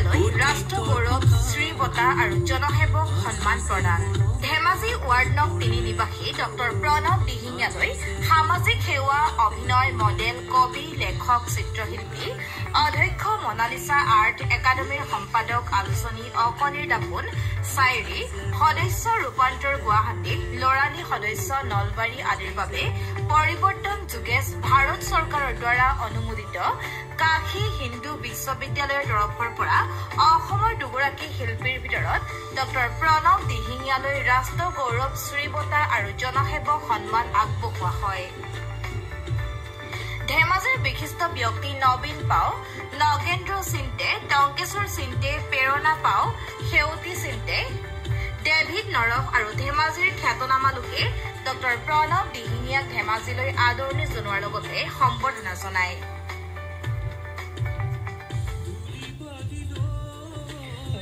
দিহিঙীয়ালৈ ৰাষ্ট্ৰ গৌৰৱ শ্ৰী বঁটা আৰু জনসেৱক সন্মান প্ৰদান ধেমাজি ৱাৰ্ড নং 3 নিবাসী ডক্টৰ প্ৰণৱ দিহিঙীয়ালৈ সামাজিক সেৱা অভিনয় মডেল কবি লেখক চিত্ৰশিল্পী অধ্যক্ষ মনালিসা আৰ্ট একাডেমীৰ সম্পাদক আলোচনী অকনিৰ দাপোন চাইৰি সদস্য ৰূপান্তৰ গুৱাহাটী লৰাণী সদস্য নলবাৰী আদিৰ বাবে পৰিৱৰ্তন যোগেশ ভাৰত চৰকাৰৰ দ্বাৰা অনুমোদিত কাশী হিন্দু বিশ্ববিদ্যালয়ৰ তৰফৰ পৰা অসমৰ দুগৰাকী শিল্পীৰ ভিতৰত ডক্টৰ প্ৰণৱ দিহিঙীয়ালৈ ৰাষ্ট্ৰ গৌৰৱ শ্ৰী বঁটা আৰু জনসেৱক সন্মান আগবঢ়োৱা হয় ধেমাজিৰ বিশিষ্ট ব্যক্তি নবীন পাও নগেন্দ্ৰ সিন্তে টংকেশ্বৰ সিন্তে প্ৰেৰণা পাও সেউতী সিন্তে ডেভিড নৰফ আৰু ধেমাজিৰ খ্যাতনামা লোকে ডক্টৰ প্ৰণৱ দিহিঙীয়াক ধেমাজিলৈ আদৰণি জনোৱাৰ লগতে সম্বৰ্ধনা জনায়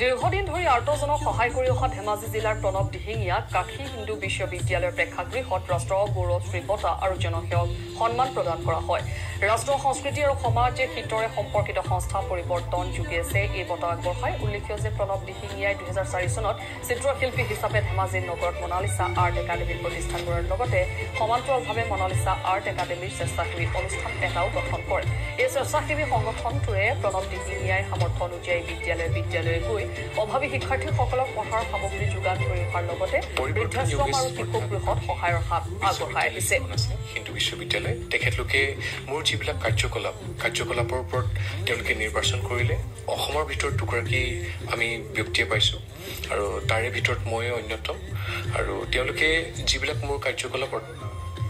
দীৰ্ঘদিন ধৰি আৰ্তজনক সহায় কৰি অহা ধেমাজি জিলাৰ প্ৰণৱ দিহিঙীয়াক কাশী হিন্দু বিশ্ববিদ্যালয়ৰ প্ৰেক্ষাগৃহত ৰাষ্ট্ৰ গৌৰৱ শ্ৰী বঁটা আৰু জনসেৱক সন্মান প্ৰদান কৰা হয় ৰাষ্ট্ৰ সংস্কৃতি আৰু সমাজ হিতৰে সম্পৰ্কিত সংস্থা পৰিৱৰ্তন যোগেছে এই বঁটা আগবঢ়ায় উল্লেখ্য যে প্ৰণৱ দিহিঙীয়াই 2004 চনত চিত্ৰশিল্পী হিচাপে ধেমাজি নগৰত মনালিসা আৰ্ট একাডেমী প্ৰতিষ্ঠা কৰাৰ লগতে সমান্তৰালভাৱে মনালিসা আৰ্ট একাডেমীৰ স্বেচ্ছাসেৱী অনুষ্ঠান এটাও গঠন কৰে এই স্বেচ্ছাসেৱী সংগঠনটোৱে প্ৰণৱ দিহিঙীয়াই সামৰ্থ্য অনুযায়ী বিদ্যালয়ে গৈ অভাৱী শিক্ষাৰ্থীসকলক পঢ়াৰ সামগ্ৰী যোগান ধৰি অহাৰ লগতে বৃদ্ধাশ্ৰম আৰু শিশু গৃহত সহায়ৰ হাত আগবঢ়াই আহিছে হিন্দু বিশ্ববিদ্যালয় তেখেতলোকে মোৰ যিবিলাক কাৰ্যকলাপৰ ওপৰত তেওঁলোকে নিৰ্বাচন কৰিলে অসমৰ ভিতৰত দুগৰাকী আমি ব্যক্তিয়ে পাইছোঁ আৰু তাৰে ভিতৰত মই অন্যতম আৰু তেওঁলোকে যিবিলাক মোৰ কাৰ্যকলাপত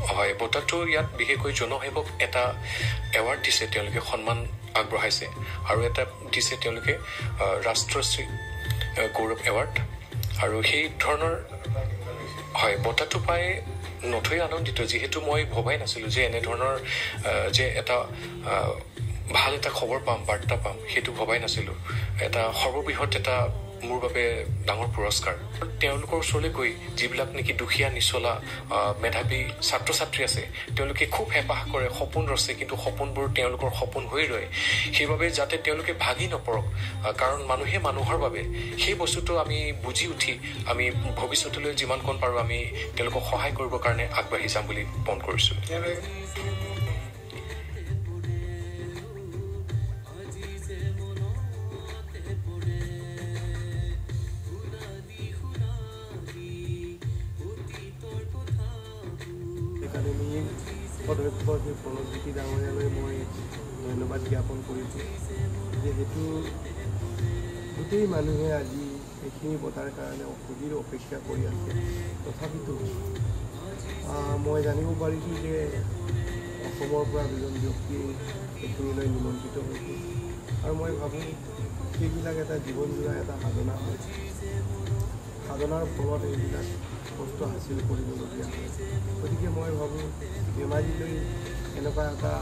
হয় বঁটাটো ইয়াত বিশেষকৈ জনসেৱক এটা এৱাৰ্ড দিছে তেওঁলোকে সন্মান আগবঢ়াইছে আৰু এটা দিছে তেওঁলোকে ৰাষ্ট্ৰশ্ৰী গৌৰৱ এৱাৰ্ড আৰু সেই ধৰণৰ হয় বঁটাটো পাই নথৈ আনন্দিত যিহেতু মই ভবাই নাছিলোঁ যে এনেধৰণৰ যে এটা ভাল এটা খবৰ পাম বাৰ্তা পাম সেইটো ভবাই নাছিলোঁ এটা সৰ্ববৃহৎ এটা মোৰ বাবে ডাঙৰ পুৰস্কাৰ তেওঁলোকৰ ওচৰলৈ গৈ যিবিলাক নেকি দুখীয়া নিচলা মেধাৱী ছাত্ৰ ছাত্ৰী আছে তেওঁলোকে খুব হেঁপাহ কৰে সপোন ৰচে কিন্তু সপোনবোৰ তেওঁলোকৰ সপোন হৈ ৰয় সেইবাবে যাতে তেওঁলোকে ভাগি নপৰক কাৰণ মানুহে মানুহৰ বাবে সেই বস্তুটো আমি বুজি উঠি আমি ভৱিষ্যতলৈ যিমান কণ পাৰোঁ আমি তেওঁলোকক সহায় কৰিবৰ কাৰণে আগবাঢ়ি যাম বুলি মন কৰিছোঁ অধ্যক্ষ শ্ৰী প্ৰণৱজ্যোতি ডাঙৰীয়ালৈ মই ধন্যবাদ জ্ঞাপন কৰিছোঁ যিহেতু গোটেই মানুহে আজি এইখিনি বঁটাৰ কাৰণে সুধীৰ অপেক্ষা কৰি আছে তথাপিতো মই জানিব পাৰিছোঁ যে অসমৰ পৰা দুজন ব্যক্তি এইখিনিলৈ নিমন্ত্ৰিত হৈছে আৰু মই ভাবোঁ সেইবিলাক এটা জীৱনজোৰা এটা সাধনা হয় সাধনাৰ ফলত এইবিলাক বস্তু হাসিল কৰিবলগীয়া হয় গতিকে মই ভাবোঁ ধেমাজিলৈ এনেকুৱা এটা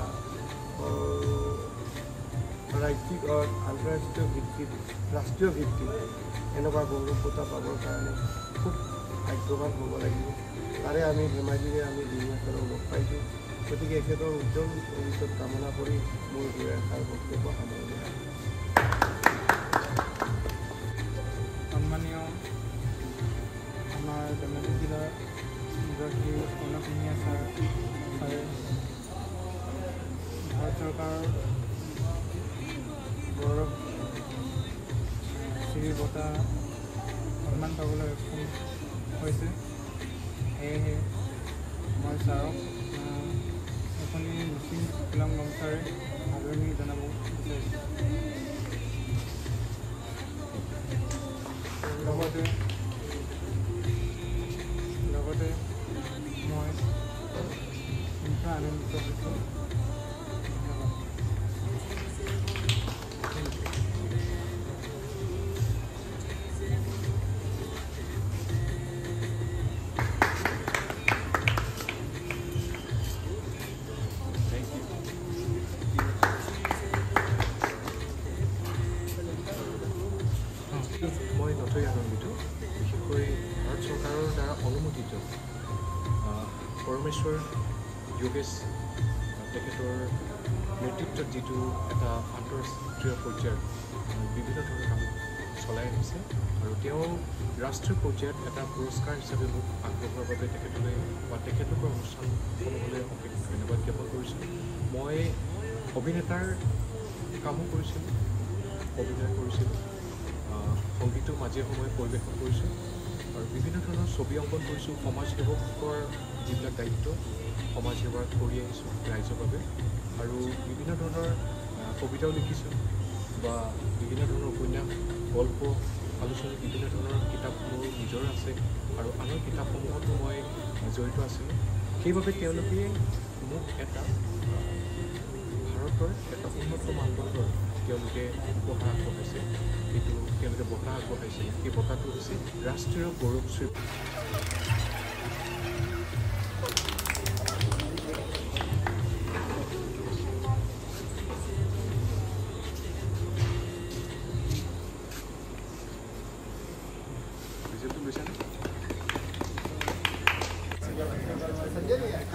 ৰাজ্যিক আন্তঃৰাষ্ট্ৰীয় ভিত্তিত ৰাষ্ট্ৰীয় ভিত্তিত এনেকুৱা গৌৰৱ বঁটা পাবৰ কাৰণে খুব ভাগ্যৱান হ'ব লাগিব তাৰে আমি ধেমাজিৰে আমি দিহিঙীয়াক লগ পাইছোঁ গতিকে এখেতৰ উজ্জ্বল ভৱিষ্যত কামনা কৰি মোৰ দুই এষাৰ বক্তব্য সামৰণি সন্মানীয় আমাৰ ধেমাজি জিলাৰ এগৰাকী প্ৰণৱ দিহিঙীয়া ছাৰে ভাৰত চৰকাৰৰ গৌৰৱ শ্ৰী বঁটা সন্মান পাবলৈ সক্ষম হৈছে সেয়েহে মই ছাৰক এখনি মুছলিম গোলাম ছাৰে আদৰণি জনাব বিচাৰিছোঁ লগতে মই নিশ্চয় আনন্দিত হৈছোঁ মই নথৈ আনন্দিত বিশেষকৈ ভাৰত চৰকাৰৰ দ্বাৰা অনুমোদিত পৰমেশ্বৰ যোগেশ তেখেতৰ নেতৃত্বত যিটো এটা আন্তঃৰাষ্ট্ৰীয় পৰ্যায়ত বিভিন্ন ধৰণৰ কাম চলাই আহিছে আৰু তেওঁ ৰাষ্ট্ৰীয় পৰ্যায়ত এটা পুৰস্কাৰ হিচাপে মোক আগবঢ়োৱাৰ বাবে তেখেতলৈ বা তেখেতলোকৰ অনুষ্ঠানসমূহলৈ অশেষ ধন্যবাদ জ্ঞাপন কৰিছোঁ। মই অভিনেতাৰ কামো কৰিছিলোঁ, অভিনয় কৰিছিলোঁ, সংগীতো মাজে সময়ে পৰিৱেশন কৰিছোঁ আৰু বিভিন্ন ধৰণৰ ছবি অংকন কৰিছোঁ। সমাজ সেৱকৰ যিবিলাক দায়িত্ব সমাজ সেৱা কৰি আহিছোঁ ৰাইজৰ বাবে আৰু বিভিন্ন ধৰণৰ কবিতাও লিখিছোঁ বা বিভিন্ন ধৰণৰ উপন্যাস, গল্প, আলোচনী, বিভিন্ন ধৰণৰ কিতাপ মোৰ নিজৰ আছে আৰু আনৰ কিতাপসমূহতো মই জড়িত আছিলোঁ। সেইবাবে তেওঁলোকে মোক এটা ভাৰতৰ এটা উন্নত মানদণ্ডৰ তেওঁলোকে উপহাৰ আগবঢ়াইছে, সেইটো তেওঁলোকে বঁটা আগবঢ়াইছে। সেই বঁটাটো হৈছে ৰাষ্ট্ৰীয় গৌৰৱশ্ৰী।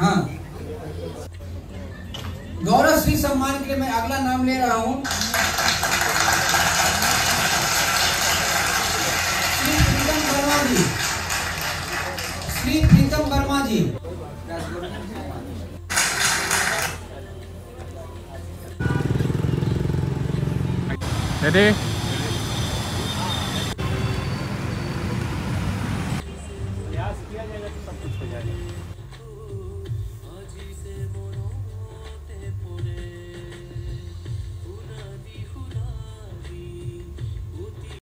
हाँ, गौरव श्री सम्मान के लिए मैं अगला नाम ले रहा हूं। श्री प्रीतम वर्मा जी, श्री प्रीतम वर्मा जी। Ready?